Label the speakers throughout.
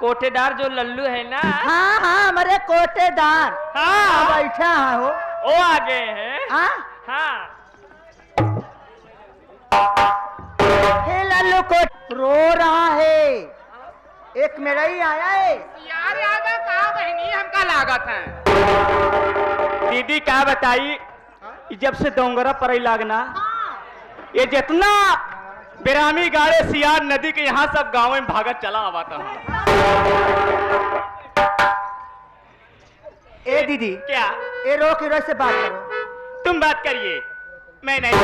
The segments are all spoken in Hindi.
Speaker 1: कोटेदार जो लल्लू है ना।
Speaker 2: हाँ हाँ हमारे कोटेदार।
Speaker 1: हाँ
Speaker 2: बैठा हो
Speaker 1: वो आ गए हैं।
Speaker 2: हाँ
Speaker 1: हाँ
Speaker 2: हे लल्लू को रो रहा है। एक मेरा ही आया है
Speaker 3: यार याद कहा बहनी हमका लागत है।
Speaker 1: दीदी क्या बताई जब से डोंगरा पर लागना ये जितना बिरामी गाड़े सियार नदी के यहाँ सब गांव में भागत चला आवा था।
Speaker 2: ए दीदी
Speaker 1: क्या
Speaker 2: ए रो की रो से बात करो।
Speaker 1: तुम बात करिए मैं नहीं।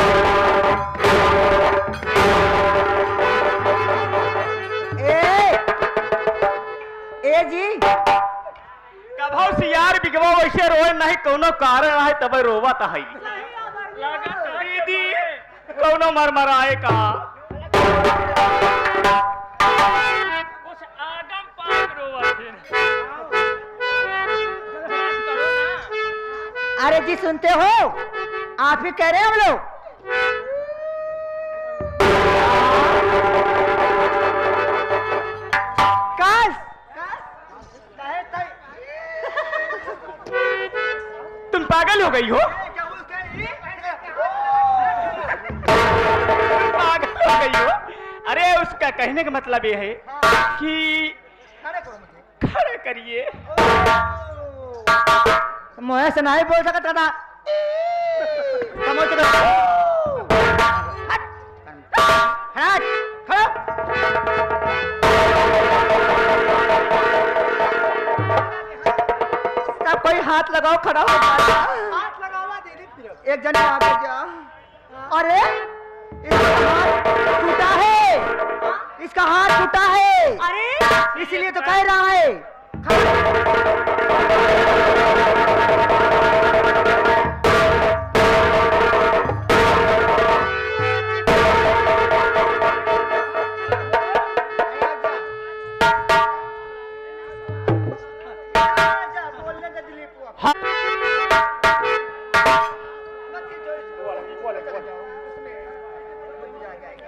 Speaker 2: ए जी
Speaker 1: कभो सियार बिगवा वैसे रोए नहीं कोनो कारण है तब रोवा था है। दीदी कोनो मरमराए कहा उस आदम पाक रोवा थे।
Speaker 2: अरे जी सुनते हो आप ही कह रहे हैं हम लोग।
Speaker 1: तुम पागल हो गई हो। पागल हो गई हो। अरे उसका कहने का मतलब ये है कि खड़े करिए।
Speaker 2: मोह से नहीं बोल सकता था। सब कोई हाथ लगाओ खड़ा हो। हाथ लगावा दीदी एक जन आगे जा। अरे इसका हाथ टूटा है। इसका हाथ टूटा है। अरे इसलिए तो कह रहा है।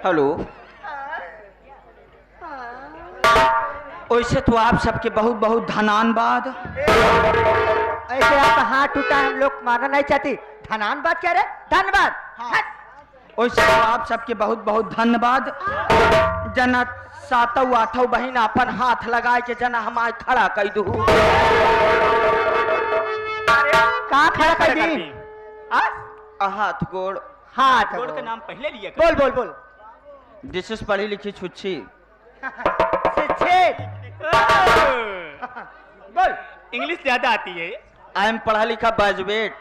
Speaker 1: हेलो वैसे तो आप सबके बहुत बहुत धन्यवाद।
Speaker 2: ऐसे आपका हाथ टूटा हम लोग मारना नहीं चाहते। धन्यवाद क्या रे धन्यवाद।
Speaker 1: वैसे तो आप सबके बहुत बहुत धन्यवाद। जना सातों आठों बहन अपन हाथ लगाए के जना हमारे खड़ा कर दू।
Speaker 2: कहाँ खड़ा कर दी?
Speaker 1: हाथ गोड़।
Speaker 2: हाथ
Speaker 1: गोड़ का नाम पहले लिया।
Speaker 2: बोल बोल बोल।
Speaker 1: दिस इज पढ़ी लिखी छुच्छी।
Speaker 2: बोल
Speaker 1: इंग्लिश ज्यादा आती है। आई एम पढ़ा लिखा बाजवेट।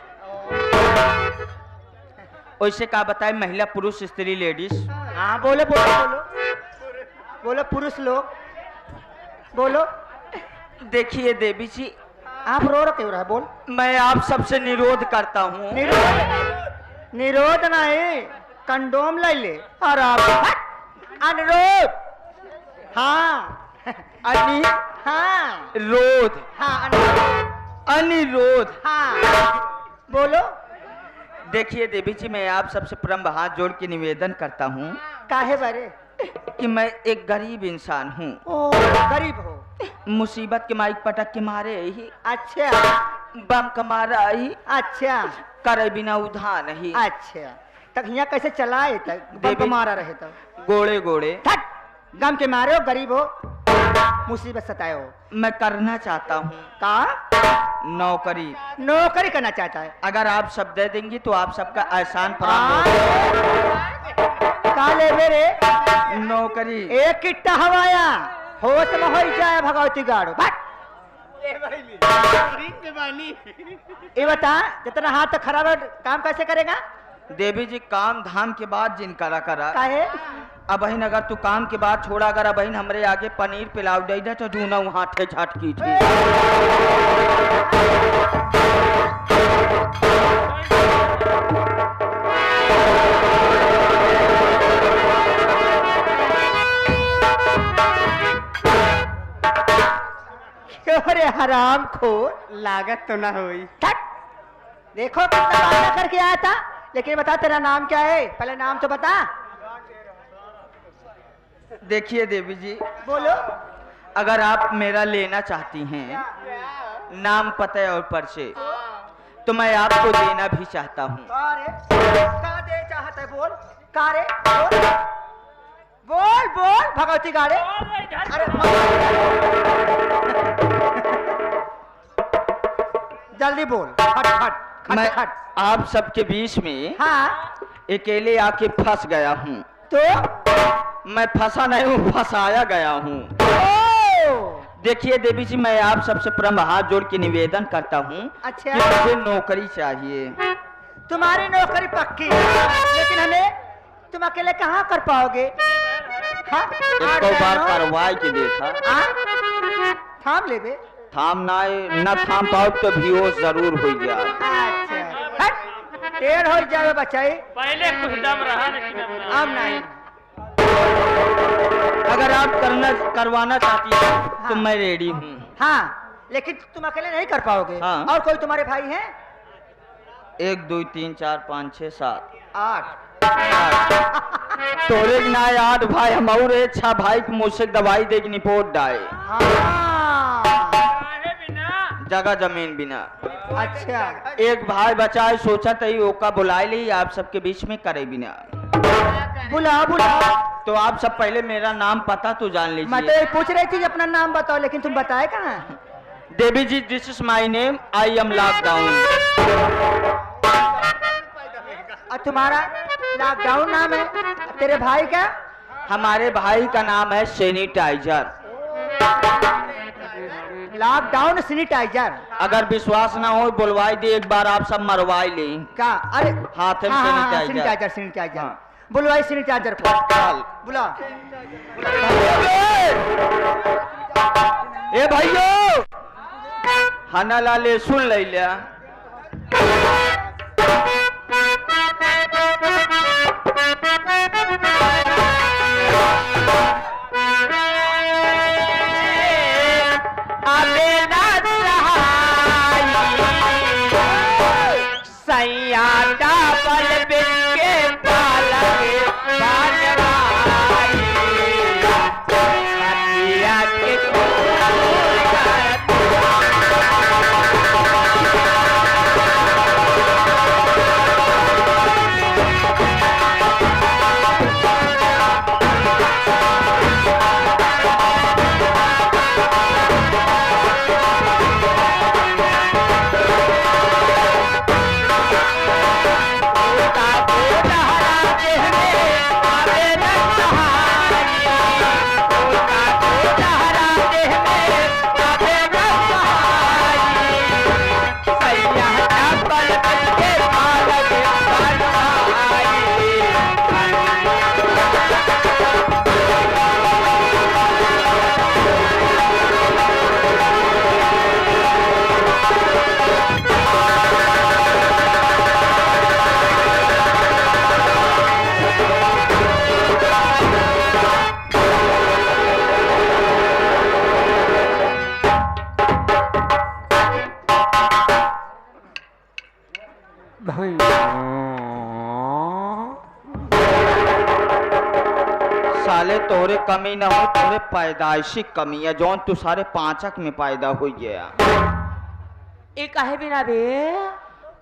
Speaker 1: वैसे क्या बताए महिला पुरुष स्त्री लेडीज।
Speaker 2: हाँ बोलो बोलो बोलो बोलो पुरुष लोग बोलो।
Speaker 1: देखिए देवी जी
Speaker 2: आप रो रहे क्यों रहा है? बोल।
Speaker 1: मैं आप सबसे निरोध करता हूँ।
Speaker 2: निरोध नहीं कंडोम ले ले। और आप अनुरोध। हाँ
Speaker 1: अनि
Speaker 2: हाँ
Speaker 1: रोध।
Speaker 2: हाँ
Speaker 1: अनिरोध।
Speaker 2: हाँ बोलो।
Speaker 1: देखिए देवी जी मैं आप सबसे परम हाथ जोड़ के निवेदन करता हूँ
Speaker 2: काहे बारे
Speaker 1: कि मैं एक गरीब इंसान हूँ।
Speaker 2: गरीब हो।
Speaker 1: मुसीबत के माइक पटक के मारे ही।
Speaker 2: अच्छा
Speaker 1: बम का मारा ही।
Speaker 2: अच्छा
Speaker 1: करे बिना उधा नहीं।
Speaker 2: अच्छा तक यहाँ कैसे चलाए तक बम मारा रहे तो
Speaker 1: गोड़े गोड़े
Speaker 2: गम के मारे हो गरीब हो मुसीबत सताए हो।
Speaker 1: मैं करना चाहता हूँ
Speaker 2: का
Speaker 1: नौकरी।
Speaker 2: नौकरी करना चाहता है।
Speaker 1: अगर आप सब दे देंगी तो आप सबका एहसान प्राप्त होगा।
Speaker 2: का ले मेरे
Speaker 1: नौकरी
Speaker 2: एक किट्टा हवाया होश में हो जाए भगवती गाड़ो। ये बता जितना हाथ तो खराब है काम कैसे करेगा?
Speaker 1: देवी जी काम धाम के बाद जिन करा करा।
Speaker 2: काहे?
Speaker 1: अब बहन अगर तू काम के बाद छोड़ा अगर बहन हमरे आगे पनीर पिलाव दे दे तो ढूंढा वहां ठे झटकी थी।
Speaker 2: अरे हराम खोर
Speaker 3: लागत तो ना हुई।
Speaker 2: देखो कितना बात करके आया था। लेकिन बता तेरा नाम क्या है? पहले नाम तो बता।
Speaker 1: देखिए देवी जी
Speaker 2: बोलो।
Speaker 4: अगर आप मेरा लेना चाहती हैं नाम पते और पर्चे तो मैं आपको देना भी चाहता हूँ।
Speaker 2: का दे चाहता है बोल का रे बोल बोल भगवती गाड़े अरे जल्दी बोल हट हट
Speaker 4: मैं
Speaker 2: हट
Speaker 4: आप सबके बीच में
Speaker 2: हाँ
Speaker 4: अकेले आके फंस गया हूँ।
Speaker 2: तो
Speaker 4: मैं फंसा नहीं हूँ, फंसाया गया हूँ। देखिए देवी जी, मैं आप सबसे प्रथम हाथ जोड़ के निवेदन करता हूँ
Speaker 2: अच्छा।
Speaker 4: कि मुझे नौकरी चाहिए।
Speaker 2: तुम्हारी नौकरी पक्की है, लेकिन हमें तुम अकेले कहाँ कर पाओगे? हाँ?
Speaker 4: एक बार करवा के देखा।
Speaker 2: थाम ले बे।
Speaker 4: थाम ना थाम पाओ तो भी वो जरूर हो जाए।
Speaker 2: अच्छा हट टेढ़ हो जाए बच्चाई।
Speaker 1: पहले कुछ दम रहा लेकिन
Speaker 2: अब नहीं।
Speaker 4: अगर आप करवाना चाहती हैं तो मैं रेडी हूँ।
Speaker 2: हाँ लेकिन तुम अकेले नहीं कर पाओगे।
Speaker 4: हाँ।
Speaker 2: और कोई तुम्हारे भाई हैं?
Speaker 4: 1 2 3 4 5 6 7
Speaker 2: 8
Speaker 4: तोरे ना 8 भाई हम और 6 भाई को मुझसे दवाई दे के निपोट डाए।
Speaker 2: हाँ।
Speaker 4: जगह जमीन बिना।
Speaker 2: अच्छा
Speaker 4: एक भाई बचा है, सोचा तई ओका बुलाए ली आप सबके बीच में करे बिना।
Speaker 2: बुला बुला।
Speaker 4: तो आप सब पहले मेरा नाम पता तो जान
Speaker 2: मैं
Speaker 4: लीजिए।
Speaker 2: तो ये पूछ रही थी कि अपना नाम बताओ, लेकिन तुम बताए कहाँ?
Speaker 4: Devi ji, this is my name, I am lockdown.
Speaker 2: और तुम्हारा लॉकडाउन नाम है? तेरे भाई का?
Speaker 4: हमारे भाई का नाम है सैनिटाइजर।
Speaker 2: Lockdown sanitiser.
Speaker 4: अगर विश्वास ना हो बुलवाई दे, एक बार आप सब मरवाई ले।
Speaker 2: क्या? अरे
Speaker 4: हाथ में
Speaker 2: सैनिटाइजर
Speaker 4: सैनिटाइजर।
Speaker 2: सैनिटाइजर।
Speaker 4: हाँ।
Speaker 2: बुलवाई सैनिटाइजर को।
Speaker 4: चल।
Speaker 2: बुला।
Speaker 4: ए भाइयों, हना लाले सुन ले लिया। साले तोरे कमी न हो, तोरे पैदाइशी कमी है जौन तू सारे 5 में पैदा हो गया।
Speaker 2: ये काहे बिना बे?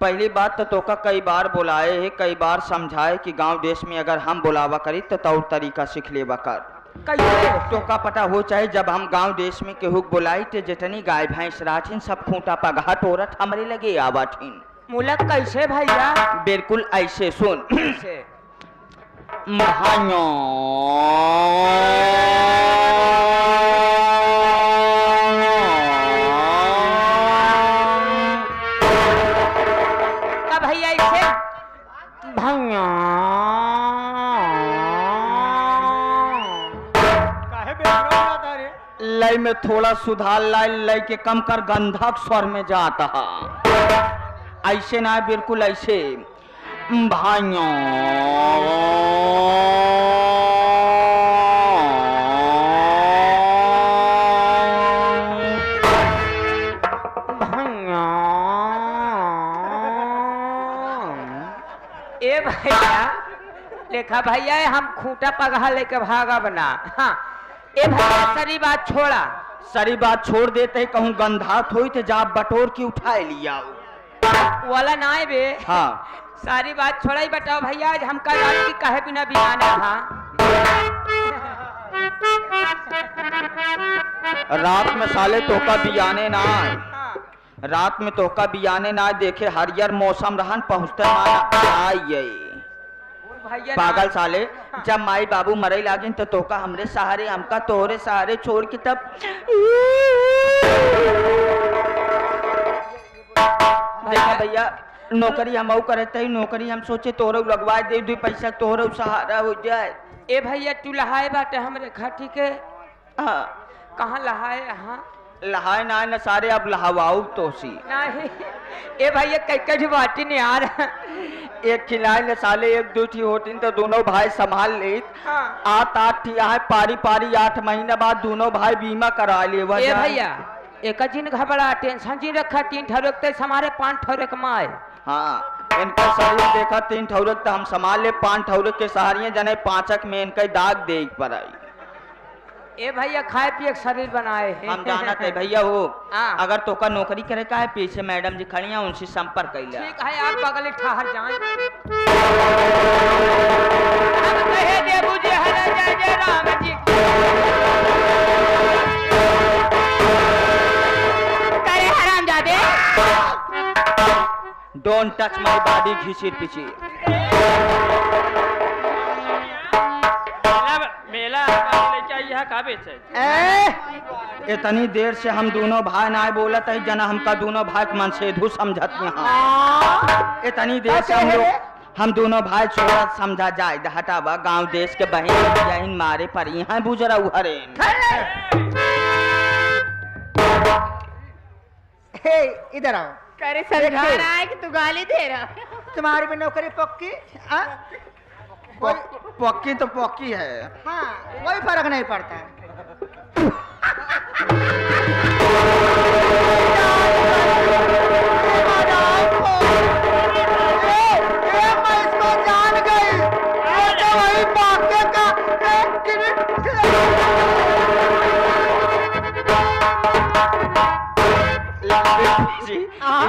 Speaker 4: पहली बात तो तोका कई बार बुलाए है, कई बार समझाए कि गांव देश में अगर हम बुलावा करी तो तौर तरीका सीख लेवा कर।
Speaker 2: कैसे?
Speaker 4: तोका पता हो चाहे जब हम गांव देश में केहू बुलाई ते जितनी गाय भैंस राठिन सब खूंटा पगहा टोरत हमरे लगे आवाठिन।
Speaker 2: मुलक कैसे भैया?
Speaker 4: बिल्कुल ऐसे सुन।
Speaker 2: कैसे?
Speaker 4: महायो
Speaker 2: का भैया ऐसे? भैया
Speaker 4: लय में थोड़ा सुधार लाई, लय के कम कर गंधक स्वर में जाता है। ऐसे ना, बिल्कुल ऐसे। भाइयों
Speaker 2: ए भैया देखा भैया हम खूंटा पगहा लेके भागा बना। हाँ ए भैया सारी बात छोड़ा,
Speaker 4: सारी बात छोड़ देते हैं, कहूँ गंधात हुई तो जा बटोर की उठाए लिया।
Speaker 5: वाला ना है बे।
Speaker 4: हाँ
Speaker 5: सारी बात छोड़ा ही बताओ भैया, आज हमका रात की कहे बिना बियाने था।
Speaker 4: रात में साले तोका बियाने ना आए, रात में तोका बियाने ना आए, देखे हरियर मौसम रहन पहुँचते माना आइए।
Speaker 5: भैया
Speaker 4: पागल साले, जब माई बाबू मरे लागिन तो तोका हमरे सहारे, हमका तोहरे सहारे छोड़ के तब देखा भैया नौकरी हम करते ही, नौकरी हम सोचे तोहरे लगवा दे, 2 पैसा तोहरे सहारा हो जाए।
Speaker 5: ए भैया तू लहाए बाटे हमरे खाटी के।
Speaker 4: हाँ
Speaker 5: कहाँ लहाए? हाँ
Speaker 4: लहाए ना न सारे, अब लहवाऊ तो सी
Speaker 5: नहीं। ए भैया कई बाटी नहीं आ रहा।
Speaker 4: एक खिलाए न साले, 1-2 ठी होती तो दोनों भाई संभाल ले।
Speaker 5: हाँ।
Speaker 4: 8 ठी आए पारी पारी, 8 महीना बाद दोनों भाई बीमा करा ले।
Speaker 5: ए भैया एक जिन घबरा टेंशन जी रखा, 3 ठौरक ते हमारे 5 ठौरक माए।
Speaker 4: हाँ इनका शरीर देखा 3 ठौरक तो हम संभाल ले, 5 ठौरक के सहारिये जने 5 में इनका दाग दे पर आई।
Speaker 5: ए भैया खाए पिए शरीर बनाए हैं।
Speaker 4: हम जाना थे भैया हो।
Speaker 5: हाँ।
Speaker 4: अगर तो का नौकरी करे का है, पीछे मैडम जी खड़ी हैं, उनसे संपर्क कर ले।
Speaker 5: ठीक है आप बगल ठहर जाएं। हम कहे देबू जी हरे जय जय राम जी। करे हरामजादे।
Speaker 4: डोंट टच माय बॉडी, घिसिर पीछे।
Speaker 1: मेला लेके का बेचे?
Speaker 4: इतनी देर से हम दोनों भाई ना बोलत है, जना हमका दोनों भाई के मन से धू समझत यहाँ। इतनी देर से हम दोनों भाई छोड़ा समझा जाए, हटावा गांव देश के बहन मारे पर यहाँ बुजरा उहरे।
Speaker 2: हे इधर आओ।
Speaker 6: करे समझा रहा है कि तू गाली दे रहा।
Speaker 2: तुम्हारी भी नौकरी पक्की? हाँ?
Speaker 4: पक्की तो पक्की है।
Speaker 2: हाँ कोई फर्क नहीं पड़ता। मैं इसको जान गई, तो वही पाके का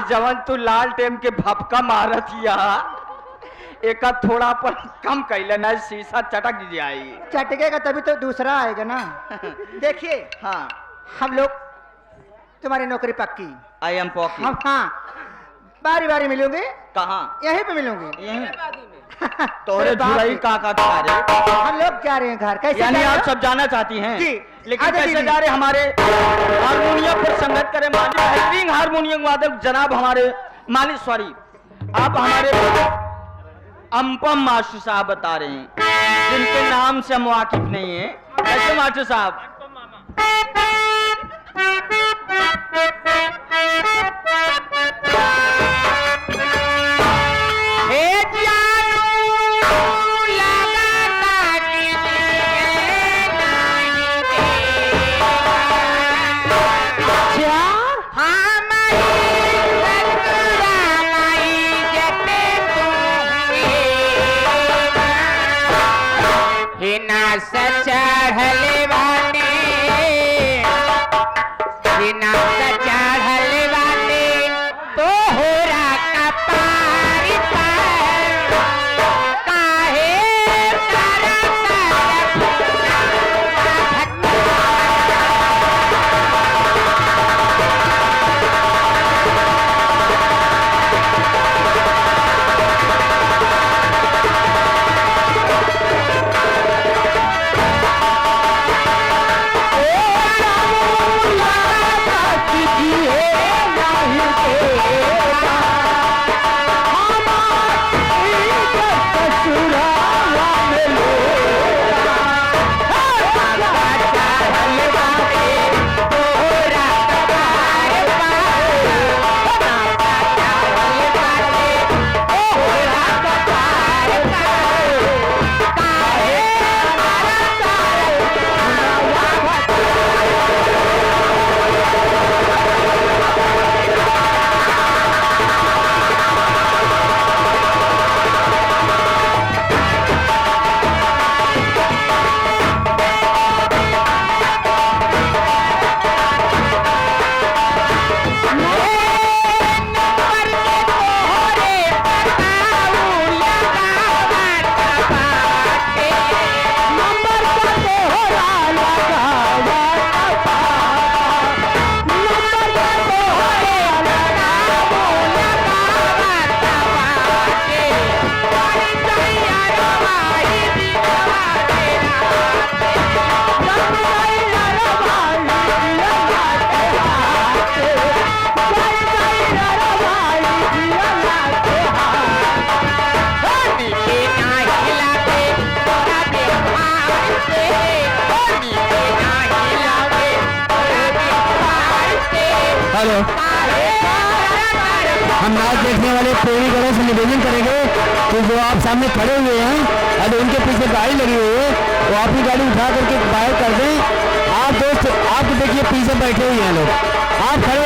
Speaker 4: जवन तू लाल टेम के भपका मारत या एक थोड़ा पर कम कैले ना, शीशा चटक जाए।
Speaker 2: चटकेगा तभी तो दूसरा आएगा ना। देखिए
Speaker 4: हाँ
Speaker 2: हम लोग तुम्हारी नौकरी पक्की।
Speaker 4: आई एम पॉकी।
Speaker 2: हम हाँ बारी बारी मिलोगे।
Speaker 4: कहाँ?
Speaker 2: यहीं पे मिलोगे।
Speaker 4: यहीं तोरे धुलाई का रे।
Speaker 2: हम लोग जा रहे हैं घर। कैसे
Speaker 4: यानी
Speaker 2: जा रहे
Speaker 4: आप
Speaker 2: हो?
Speaker 4: सब जाना चाहती हैं?
Speaker 2: जी।
Speaker 4: लेकिन
Speaker 2: आजा
Speaker 4: कैसे
Speaker 2: दीदी।
Speaker 4: जा रहे? हमारे हारमोनियम पर संगत करे मालिक बेहतरीन हारमोनियम वादक जनाब हमारे मालिक, सॉरी आप हमारे अंपम मास्टर साहब बता रहे हैं, जिनके नाम से हम वाकिफ नहीं है। कैसे मास्टर साहब?
Speaker 6: चढ़ले बाटे, चढ़ले बाटे
Speaker 7: नाच देखने वाले प्रेमी गणों से निवेदन करेंगे कि जो आप सामने खड़े हुए हैं और उनके पीछे गाड़ी लगी हुई है वो अपनी गाड़ी उठा करके बाहर कर दें। आप दोस्त आप देखिए पीछे बैठे हुए हैं लोग, आप खड़े